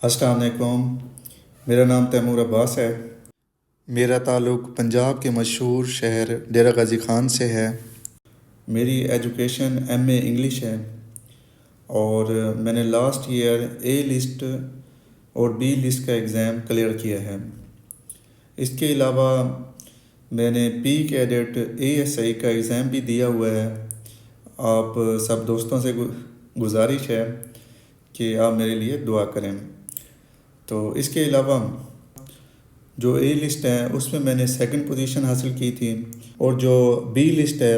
السلام علیکم، میرا نام تیمور عباس ہے۔ میرا تعلق پنجاب کے مشہور شہر ڈیرہ غازی خان سے ہے۔ میری ایجوکیشن ایم اے انگلش ہے اور میں نے لاسٹ ایئر اے لسٹ اور بی لسٹ کا ایگزام کلیئر کیا ہے۔ اس کے علاوہ میں نے پی کیڈٹ اے ایس آئی کا ایگزام بھی دیا ہوا ہے۔ آپ سب دوستوں سے گزارش ہے کہ آپ میرے لیے دعا کریں۔ تو اس کے علاوہ جو اے لسٹ ہے اس میں نے سیکنڈ پوزیشن حاصل کی تھی اور جو بی لسٹ ہے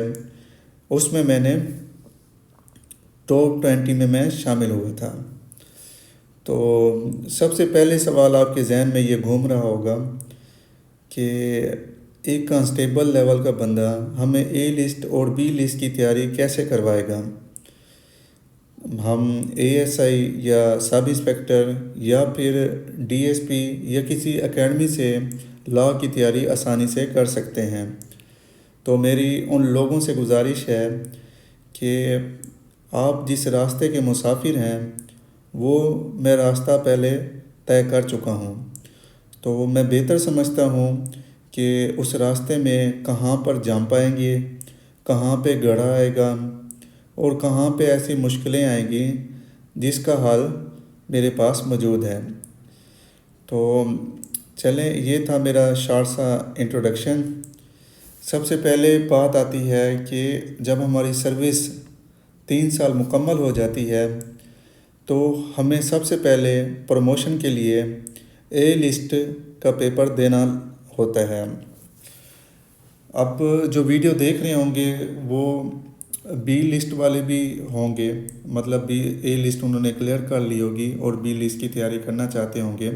اس میں نے ٹاپ 20 میں شامل ہوا تھا۔ تو سب سے پہلے سوال آپ کے ذہن میں یہ گھوم رہا ہوگا کہ ایک کانسٹیبل لیول کا بندہ ہمیں اے لسٹ اور بی لسٹ کی تیاری کیسے کروائے گا؟ ہم اے ایس آئی یا سب انسپیکٹر یا پھر ڈی ایس پی یا کسی اکیڈمی سے لاء کی تیاری آسانی سے کر سکتے ہیں۔ تو میری ان لوگوں سے گزارش ہے کہ آپ جس راستے کے مسافر ہیں وہ میں راستہ پہلے طے کر چکا ہوں، تو میں بہتر سمجھتا ہوں کہ اس راستے میں کہاں پر جام پائیں گے، کہاں پہ گڑھا آئے گا اور کہاں پہ ایسی مشکلیں آئیں گی جس کا حل میرے پاس موجود ہے۔ تو چلیں، یہ تھا میرا شارٹ سا انٹروڈکشن۔ سب سے پہلے بات آتی ہے کہ جب ہماری سروس 3 سال مکمل ہو جاتی ہے تو ہمیں سب سے پہلے پروموشن کے لیے اے لسٹ کا پیپر دینا ہوتا ہے۔ اب جو ویڈیو دیکھ رہے ہوں گے وہ بی لسٹ والے بھی ہوں گے، مطلب بی اے لسٹ انہوں نے کلیئر کر لی ہوگی اور بی لسٹ کی تیاری کرنا چاہتے ہوں گے،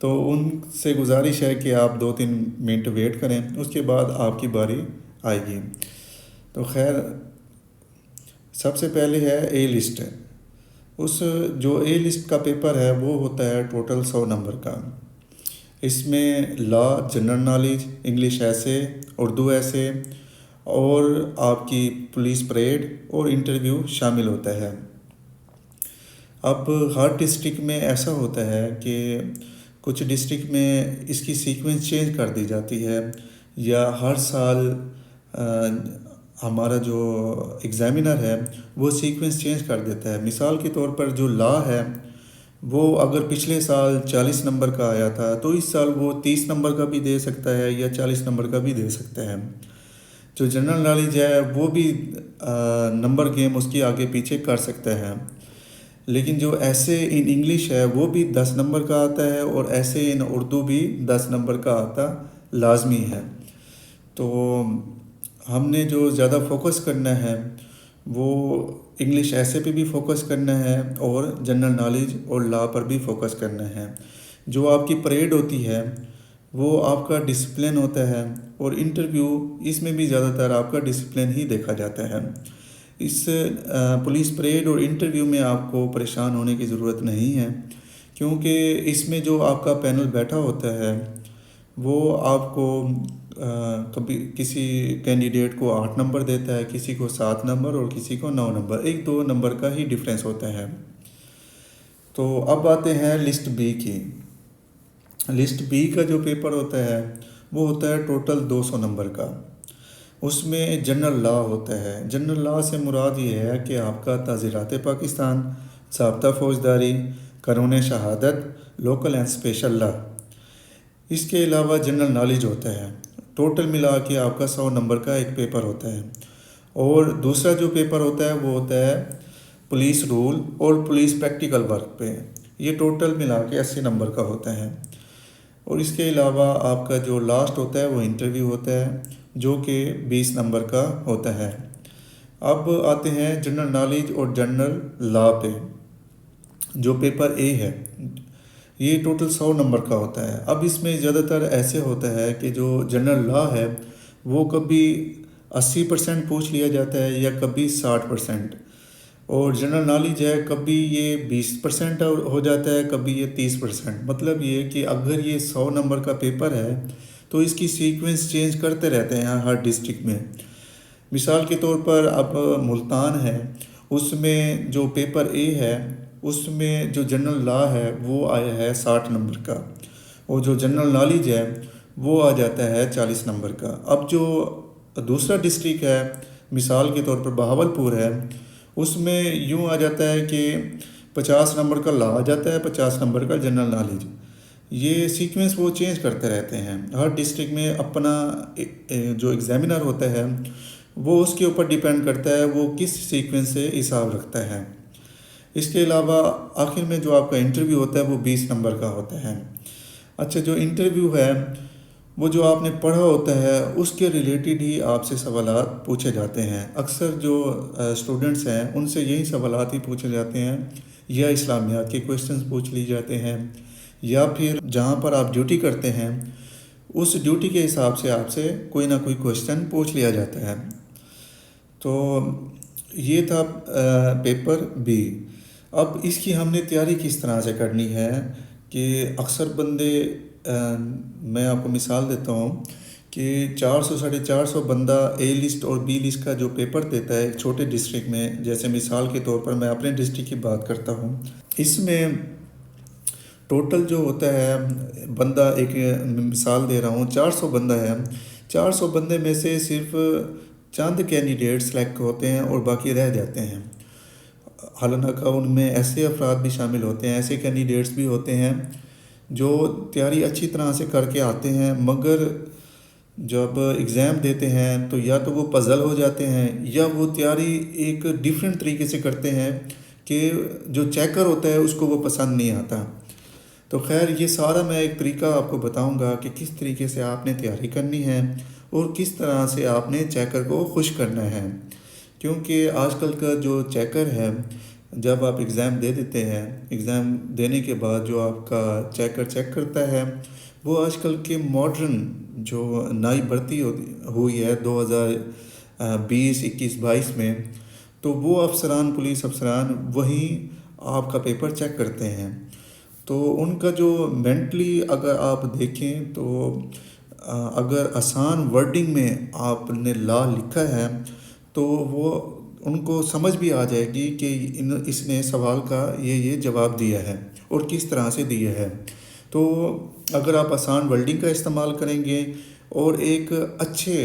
تو ان سے گزارش ہے کہ آپ 2-3 منٹ ویٹ کریں، اس کے بعد آپ کی باری آئے گی۔ تو خیر، سب سے پہلے ہے اے لسٹ۔ اس جو اے لسٹ کا پیپر ہے وہ ہوتا ہے ٹوٹل 100 نمبر کا۔ اس میں لاء، جنرل نالج، انگلش ایسے، اردو ایسے اور آپ کی پولیس پریڈ اور انٹرویو شامل ہوتا ہے۔ اب ہر ڈسٹرکٹ میں ایسا ہوتا ہے کہ کچھ ڈسٹرکٹ میں اس کی سیکوینس چینج کر دی جاتی ہے، یا ہر سال ہمارا جو ایگزامینر ہے وہ سیکوینس چینج کر دیتا ہے۔ مثال کے طور پر جو لاء ہے وہ اگر پچھلے سال 40 نمبر کا آیا تھا تو اس سال وہ 30 نمبر کا بھی دے سکتا ہے یا 40 نمبر کا بھی دے سکتا ہے۔ جو جنرل نالج ہے وہ بھی نمبر گیم اس کی آگے پیچھے کر سکتا ہے، لیکن جو ایسے ان انگلش ہے وہ بھی 10 نمبر کا آتا ہے اور ایسے ان اردو بھی 10 نمبر کا آتا لازمی ہے۔ تو ہم نے جو زیادہ فوکس کرنا ہے وہ انگلش ایسے پہ بھی فوکس کرنا ہے اور جنرل نالج اور لاء پر بھی فوکس کرنا ہے۔ جو آپ کی پریڈ ہوتی ہے وہ آپ کا ڈسپلن ہوتا ہے اور انٹرویو اس میں بھی زیادہ تر آپ کا ڈسپلن ہی دیکھا جاتا ہے۔ اس پولیس پریڈ اور انٹرویو میں آپ کو پریشان ہونے کی ضرورت نہیں ہے، کیونکہ اس میں جو آپ کا پینل بیٹھا ہوتا ہے وہ آپ کو کبھی کسی کینڈیڈیٹ کو 8 نمبر دیتا ہے، کسی کو 7 نمبر اور کسی کو 9 نمبر، 1-2 نمبر کا ہی ڈفرینس ہوتا ہے۔ تو اب آتے ہیں لسٹ بی کی۔ لسٹ بی کا جو پیپر ہوتا ہے وہ ہوتا ہے ٹوٹل 200 نمبر کا۔ اس میں جنرل لاء ہوتا ہے۔ جنرل لاء سے مراد یہ ہے کہ آپ کا تعزیرات پاکستان، ضابطہ فوجداری، قانون شہادت، لوکل اینڈ اسپیشل لاء۔ اس کے علاوہ جنرل نالج ہوتا ہے۔ ٹوٹل ملا کے آپ کا 100 نمبر کا ایک پیپر ہوتا ہے، اور دوسرا جو پیپر ہوتا ہے وہ ہوتا ہے پولیس رول اور پولیس پریکٹیکل ورک پہ۔ یہ ٹوٹل ملا کے 80 نمبر کا ہوتا ہے، اور اس کے علاوہ آپ کا جو لاسٹ ہوتا ہے وہ انٹرویو ہوتا ہے جو کہ 20 نمبر کا ہوتا ہے۔ اب آتے ہیں جنرل نالج اور جنرل لاء پہ۔ جو پیپر اے ہے یہ ٹوٹل 100 نمبر کا ہوتا ہے۔ اب اس میں زیادہ تر ایسے ہوتا ہے کہ جو جنرل لاء ہے وہ کبھی 80% پوچھ لیا جاتا ہے یا کبھی 60%، اور جنرل نالج ہے کبھی یہ 20% ہو جاتا ہے، کبھی یہ 30%۔ مطلب یہ کہ اگر یہ 100 نمبر کا پیپر ہے تو اس کی سیکوینس چینج کرتے رہتے ہیں ہر ڈسٹرکٹ میں۔ مثال کے طور پر اب ملتان ہے، اس میں جو پیپر اے ہے اس میں جو جنرل لا ہے وہ آیا ہے 60 نمبر کا، اور جو جنرل نالج ہے وہ آ جاتا ہے 40 نمبر کا۔ اب جو دوسرا ڈسٹرکٹ ہے مثال کے طور پر بہاول پور ہے، اس میں یوں آ جاتا ہے کہ 50 نمبر کا لا آ جاتا ہے، 50 نمبر کا جنرل نالج۔ یہ سیکوینس وہ چینج کرتے رہتے ہیں، ہر ڈسٹرکٹ میں اپنا جو ایگزامینر ہوتا ہے وہ اس کے اوپر ڈیپینڈ کرتا ہے وہ کس سیکوینس سے حساب رکھتا ہے۔ اس کے علاوہ آخر میں جو آپ کا انٹرویو ہوتا ہے وہ 20 نمبر کا ہوتا ہے۔ اچھا، جو انٹرویو ہے وہ جو آپ نے پڑھا ہوتا ہے اس کے ریلیٹڈ ہی آپ سے سوالات پوچھے جاتے ہیں۔ اکثر جو اسٹوڈنٹس ہیں ان سے یہی سوالات ہی پوچھے جاتے ہیں، یا اسلامیات کے کویشچنز پوچھ لی جاتے ہیں، یا پھر جہاں پر آپ ڈیوٹی کرتے ہیں اس ڈیوٹی کے حساب سے آپ سے کوئی نہ کوئی کویشچن پوچھ لیا جاتا ہے۔ تو یہ تھا پیپر بی۔ اب اس کی ہم نے تیاری کس طرح سے کرنی ہے کہ اکثر بندے میں آپ کو مثال دیتا ہوں کہ 400 450 بندہ اے لسٹ اور بی لسٹ کا جو پیپر دیتا ہے ایک چھوٹے ڈسٹرکٹ میں، جیسے مثال کے طور پر میں اپنے ڈسٹرکٹ کی بات کرتا ہوں، اس میں ٹوٹل جو ہوتا ہے بندہ، ایک مثال دے رہا ہوں، 400 بندہ ہے، 400 بندے میں سے صرف چند کینڈیڈیٹ سلیکٹ ہوتے ہیں اور باقی رہ جاتے ہیں۔ حالانکہ ان میں ایسے افراد بھی شامل ہوتے ہیں، ایسے کینڈیڈیٹس بھی ہوتے ہیں جو تیاری اچھی طرح سے کر کے آتے ہیں، مگر جب ایگزام دیتے ہیں تو یا تو وہ پزل ہو جاتے ہیں یا وہ تیاری ایک ڈیفرنٹ طریقے سے کرتے ہیں کہ جو چیکر ہوتا ہے اس کو وہ پسند نہیں آتا۔ تو خیر، یہ سارا میں ایک طریقہ آپ کو بتاؤں گا کہ کس طریقے سے آپ نے تیاری کرنی ہے اور کس طرح سے آپ نے چیکر کو خوش کرنا ہے، کیونکہ آج کل کا جو چیکر ہے جب آپ ایگزام دے دیتے ہیں، ایگزام دینے کے بعد جو آپ کا چیکر چیک کرتا ہے وہ آج کل کے ماڈرن جو نئی بھرتی ہوئی ہے 2020 21 22 میں، تو وہ افسران، پولیس افسران وہی آپ کا پیپر چیک کرتے ہیں۔ تو ان کا جو مینٹلی اگر آپ دیکھیں تو اگر آسان ورڈنگ میں آپ نے لا لکھا ہے تو وہ ان کو سمجھ بھی آ جائے گی کہ اس نے سوال کا یہ جواب دیا ہے اور کس طرح سے دیا ہے۔ تو اگر آپ آسان ورڈنگ کا استعمال کریں گے اور ایک اچھے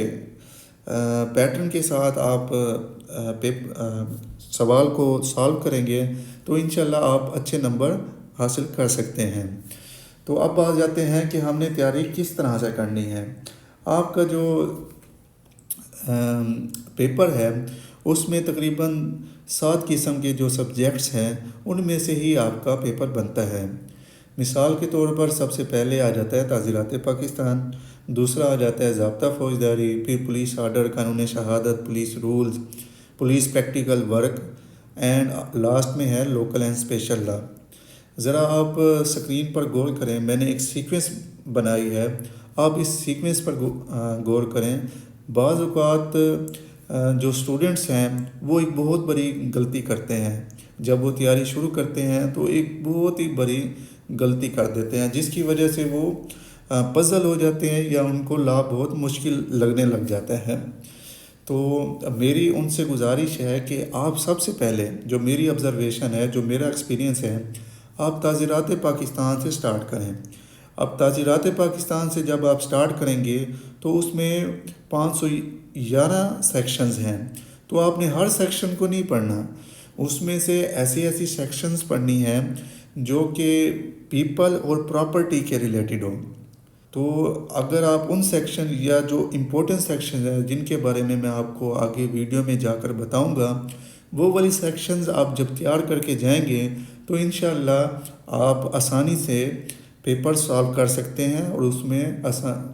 پیٹرن کے ساتھ آپ سوال کو سالو کریں گے تو انشاءاللہ آپ اچھے نمبر حاصل کر سکتے ہیں۔ تو اب آ جاتے ہیں کہ ہم نے تیاری کس طرح سے کرنی ہے۔ آپ کا جو پیپر ہے اس میں تقریباً 7 قسم کے جو سبجیکٹس ہیں ان میں سے ہی آپ کا پیپر بنتا ہے۔ مثال کے طور پر سب سے پہلے آ جاتا ہے تعزیرات پاکستان، دوسرا آ جاتا ہے ضابطہ فوجداری، پھر پولیس آرڈر، قانون شہادت، police rules, police practical work, and last میں ہے لوکل اینڈ اسپیشل لا۔ ذرا آپ اسکرین پر غور کریں، میں نے ایک سیکوینس بنائی ہے، آپ اس سیکوینس پر غور کریں۔ بعض اوقات جو اسٹوڈنٹس ہیں وہ ایک بہت بڑی غلطی کرتے ہیں، جب وہ تیاری شروع کرتے ہیں تو ایک بہت ہی بڑی غلطی کر دیتے ہیں جس کی وجہ سے وہ پزل ہو جاتے ہیں یا ان کو لا بہت مشکل لگنے لگ جاتا ہے۔ تو میری ان سے گزارش ہے کہ آپ سب سے پہلے، جو میری آبزرویشن ہے، جو میرا ایکسپیرینس ہے، آپ تعزیرات پاکستان سے سٹارٹ کریں۔ اب تعزیرات پاکستان سے جب آپ سٹارٹ کریں گے تو اس میں 511 سیکشنز ہیں، تو آپ نے ہر سیکشن کو نہیں پڑھنا، اس میں سے ایسی سیکشنز پڑھنی ہیں جو کہ پیپل اور پراپرٹی کے ریلیٹڈ ہوں۔ تو اگر آپ ان سیکشن یا جو امپورٹنٹ سیکشن ہیں جن کے بارے میں آپ کو آگے ویڈیو میں جا کر بتاؤں گا، وہ والی سیکشنز آپ جب تیار کر کے جائیں گے تو انشاءاللہ آپ آسانی سے پیپر سالو کر سکتے ہیں اور اس میں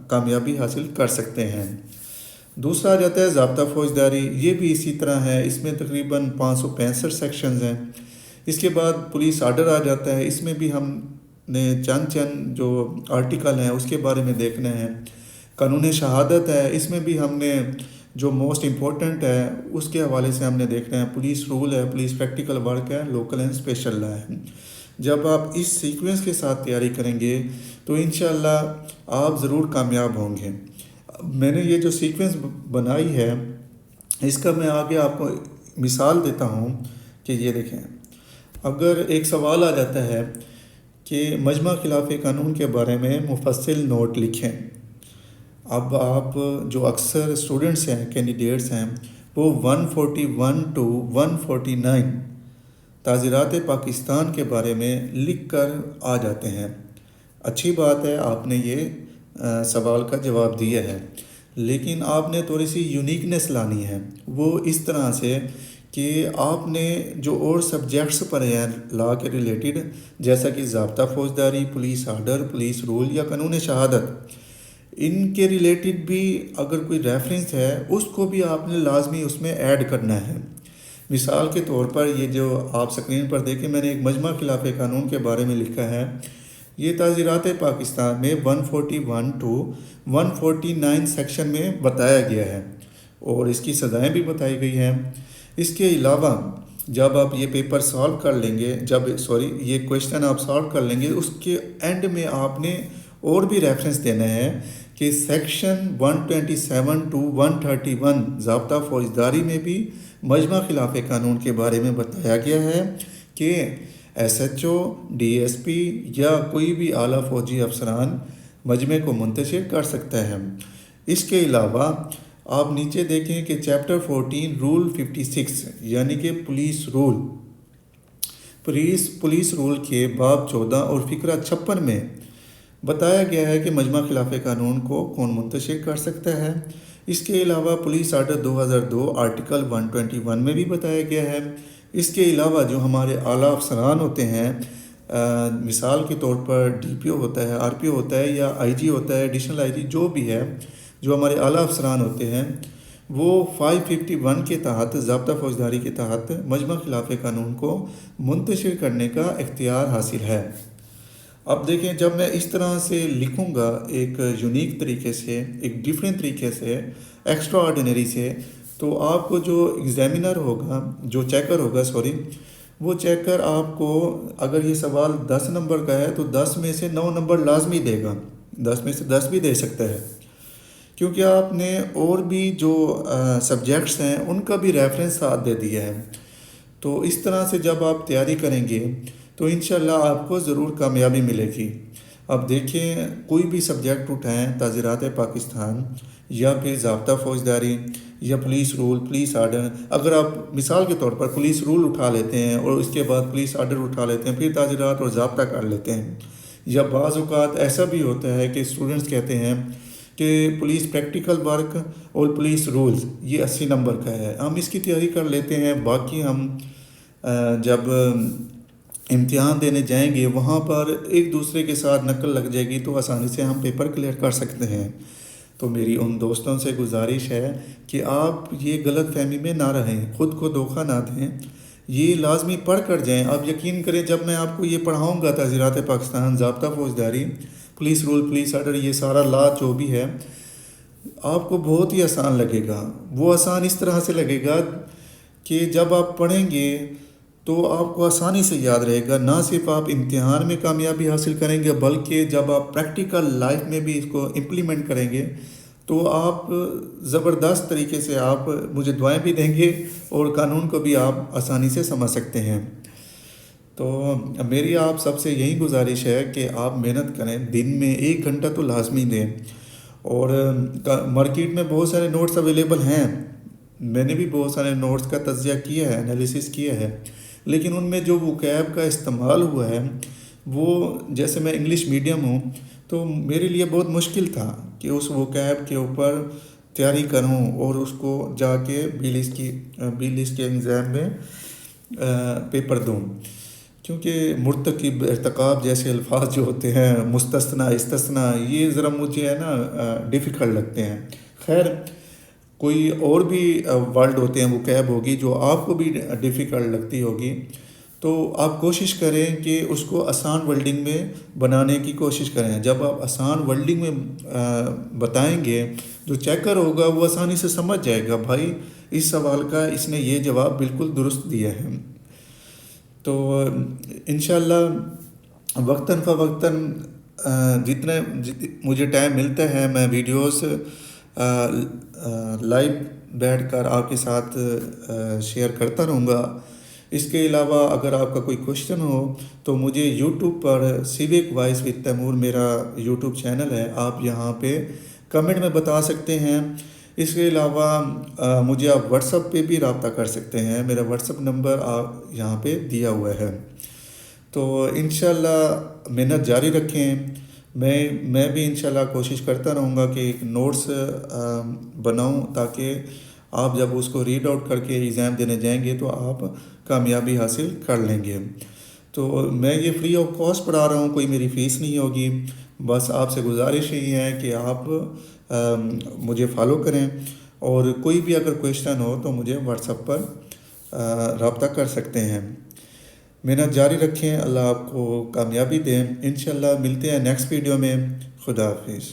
کامیابی حاصل کر سکتے ہیں۔ دوسرا آ جاتا ہے ضابطہ فوجداری، یہ بھی اسی طرح ہے، اس میں تقریباً 565 سیکشنز ہیں۔ اس کے بعد پولیس آرڈر آ جاتا ہے، اس میں بھی ہم نے چند جو آرٹیکل ہیں اس کے بارے میں دیکھنا ہے۔ قانون شہادت ہے، اس میں بھی ہم نے جو موسٹ امپورٹنٹ ہے اس کے حوالے سے ہم نے دیکھنا ہے۔ پولیس رول ہے، پولیس پریکٹیکل ورک ہے، لوکل اینڈ اسپیشل لا ہے۔ جب آپ اس سیکوینس کے ساتھ تیاری کریں گے تو انشاءاللہ آپ ضرور کامیاب ہوں گے۔ میں نے یہ جو سیکوینس بنائی ہے اس کا میں آگے آپ کو مثال دیتا ہوں کہ یہ دیکھیں، اگر ایک سوال آ جاتا ہے کہ مجمع خلاف قانون کے بارے میں مفصل نوٹ لکھیں، اب آپ جو اکثر اسٹوڈنٹس ہیں، کینڈیڈیٹس ہیں، وہ 141 to 149 تعزیرات پاکستان کے بارے میں لکھ کر آ جاتے ہیں۔ اچھی بات ہے، آپ نے یہ سوال کا جواب دیا ہے، لیکن آپ نے تھوڑی سی یونیکنیس لانی ہے، وہ اس طرح سے کہ آپ نے جو اور سبجیکٹس پڑھے ہیں لا کے ریلیٹڈ، جیسا کہ ضابطہ فوجداری، پولیس آرڈر، پولیس رول یا قانون شہادت، ان کے ریلیٹڈ بھی اگر کوئی ریفرنس ہے اس کو بھی آپ نے لازمی اس میں ایڈ کرنا ہے۔ مثال کے طور پر یہ جو آپ سکرین پر دیکھیں، میں نے ایک مجمع خلاف قانون کے بارے میں لکھا ہے، یہ تعزیرات پاکستان میں 141 to 149 سیکشن میں بتایا گیا ہے اور اس کی سزائیں بھی بتائی گئی ہیں۔ اس کے علاوہ جب آپ یہ پیپر سالو کر لیں گے، یہ کویشچن آپ سالو کر لیں گے، اس کے اینڈ میں آپ نے اور بھی ریفرنس دینا ہے کہ سیکشن 127 to 131 ضابطہ فوجداری میں بھی مجمع خلاف قانون کے بارے میں بتایا گیا ہے کہ S H O, D S P یا کوئی بھی اعلیٰ فوجی افسران مجمع کو منتشر کر سکتا ہے۔ اس کے علاوہ آپ نیچے دیکھیں کہ چیپٹر 14 رول 56 یعنی کہ پولیس رول کے باب 14 اور فقرہ 56 میں بتایا گیا ہے کہ مجمع خلاف قانون کو کون منتشر کر سکتا ہے۔ اس کے علاوہ پولیس آرڈر 2002 آرٹیکل 121 میں بھی بتایا گیا ہے۔ اس کے علاوہ جو ہمارے اعلیٰ افسران ہوتے ہیں، مثال کے طور پر ڈی پی او ہوتا ہے، آر پی او ہوتا ہے یا آئی جی ہوتا ہے، ایڈیشنل آئی جی جو بھی ہے، جو ہمارے اعلیٰ افسران ہوتے ہیں، وہ 551 کے تحت ضابطہ فوجداری کے تحت مجمع خلاف قانون کو منتشر کرنے کا اختیار حاصل ہے۔ اب دیکھیں، جب میں اس طرح سے لکھوں گا ایک یونیک طریقے سے، ایک ڈیفرنٹ طریقے سے، ایکسٹرا آرڈینری سے، تو آپ کو جو ایگزامینر ہوگا، جو چیکر ہوگا وہ چیکر آپ کو اگر یہ سوال 10 نمبر کا ہے تو 10 میں سے 9 نمبر لازمی دے گا، 10 میں سے 10 بھی دے سکتا ہے، کیونکہ آپ نے اور بھی جو سبجیکٹس ہیں ان کا بھی ریفرنس ساتھ دے دیا ہے۔ تو اس طرح سے جب آپ تیاری کریں گے تو انشاءاللہ آپ کو ضرور کامیابی ملے گی۔ اب دیکھیں، کوئی بھی سبجیکٹ اٹھائیں، تعزیرات پاکستان یا پھر ضابطہ فوجداری یا پولیس رول، پولیس آرڈر، اگر آپ مثال کے طور پر پولیس رول اٹھا لیتے ہیں اور اس کے بعد پولیس آرڈر اٹھا لیتے ہیں، پھر تعزیرات اور ضابطہ کر لیتے ہیں، یا بعض اوقات ایسا بھی ہوتا ہے کہ اسٹوڈنٹس کہتے ہیں کہ پولیس پریکٹیکل ورک اور پولیس رولز یہ 80 نمبر کا ہے، ہم اس کی تیاری کر لیتے ہیں، باقی ہم جب امتحان دینے جائیں گے وہاں پر ایک دوسرے کے ساتھ نقل لگ جائے گی تو آسانی سے ہم پیپر کلیئر کر سکتے ہیں۔ تو میری ان دوستوں سے گزارش ہے کہ آپ یہ غلط فہمی میں نہ رہیں، خود کو دھوکہ نہ دیں، یہ لازمی پڑھ کر جائیں۔ آپ یقین کریں، جب میں آپ کو یہ پڑھاؤں گا تعزیرات پاکستان، ضابطہ فوجداری، پولیس رول، پولیس آرڈر، یہ سارا لا جو بھی ہے، آپ کو بہت ہی آسان لگے گا۔ وہ آسان اس طرح سے لگے گا کہ جب آپ پڑھیں گے تو آپ کو آسانی سے یاد رہے گا، نہ صرف آپ امتحان میں کامیابی حاصل کریں گے بلکہ جب آپ پریکٹیکل لائف میں بھی اس کو امپلیمنٹ کریں گے تو آپ زبردست طریقے سے، آپ مجھے دعائیں بھی دیں گے اور قانون کو بھی آپ آسانی سے سمجھ سکتے ہیں۔ تو میری آپ سب سے یہی گزارش ہے کہ آپ محنت کریں، دن میں 1 گھنٹہ تو لازمی دیں، اور مارکیٹ میں بہت سارے نوٹس اویلیبل ہیں، میں نے بھی بہت سارے نوٹس کا تجزیہ کیا ہے، انالیسس کیا ہے، لیکن ان میں جو وکیب کا استعمال ہوا ہے وہ، جیسے میں انگلش میڈیم ہوں تو میرے لیے بہت مشکل تھا کہ اس وکیب کے اوپر تیاری کروں اور اس کو جا کے بی لسٹ کے ایگزام میں پیپر دوں، کیونکہ مرتکب، ارتکاب جیسے الفاظ جو ہوتے ہیں، مستثنی، استثناء، یہ ذرا مجھے ہے نا ڈیفیکلٹ لگتے ہیں۔ خیر، کوئی اور بھی ورڈ ہوتے ہیں، وکیب ہوگی جو آپ کو بھی ڈیفیکلٹ لگتی ہوگی، تو آپ کوشش کریں کہ اس کو آسان ورڈنگ میں بنانے کی کوشش کریں۔ جب آپ آسان ورڈنگ میں بتائیں گے، جو چیکر ہوگا وہ آسانی سے سمجھ جائے گا، بھائی اس سوال کا اس نے یہ جواب بالکل درست دیا ہے۔ تو انشاءاللہ وقتاً فوقتاً جتنے مجھے ٹائم ملتا ہے میں ویڈیوز لائیو بیٹھ کر آپ کے ساتھ شیئر کرتا رہوں گا۔ اس کے علاوہ اگر آپ کا کوئی کوشچن ہو تو مجھے یوٹیوب پر سیوک وائس وتھ تیمور میرا یوٹیوب چینل ہے، آپ یہاں پہ کمنٹ میں بتا سکتے ہیں۔ اس کے علاوہ مجھے آپ واٹس ایپ پہ بھی رابطہ کر سکتے ہیں، میرا واٹس ایپ نمبر آپ یہاں پہ دیا ہوا ہے۔ تو انشاءاللہ محنت جاری رکھیں، میں بھی انشاءاللہ کوشش کرتا رہوں گا کہ ایک نوٹس بناؤں تاکہ آپ جب اس کو ریڈ آؤٹ کر کے ایگزام دینے جائیں گے تو آپ کامیابی حاصل کر لیں گے۔ تو میں یہ فری آف کاسٹ پڑھا رہا ہوں، کوئی میری فیس نہیں ہوگی، بس آپ سے گزارش یہی ہے کہ آپ مجھے فالو کریں، اور کوئی بھی اگر کویشچن ہو تو مجھے واٹس ایپ پر رابطہ کر سکتے ہیں۔ محنت جاری رکھیں، اللہ آپ کو کامیابی دیں۔ انشاءاللہ ملتے ہیں نیکسٹ ویڈیو میں۔ خدا حافظ۔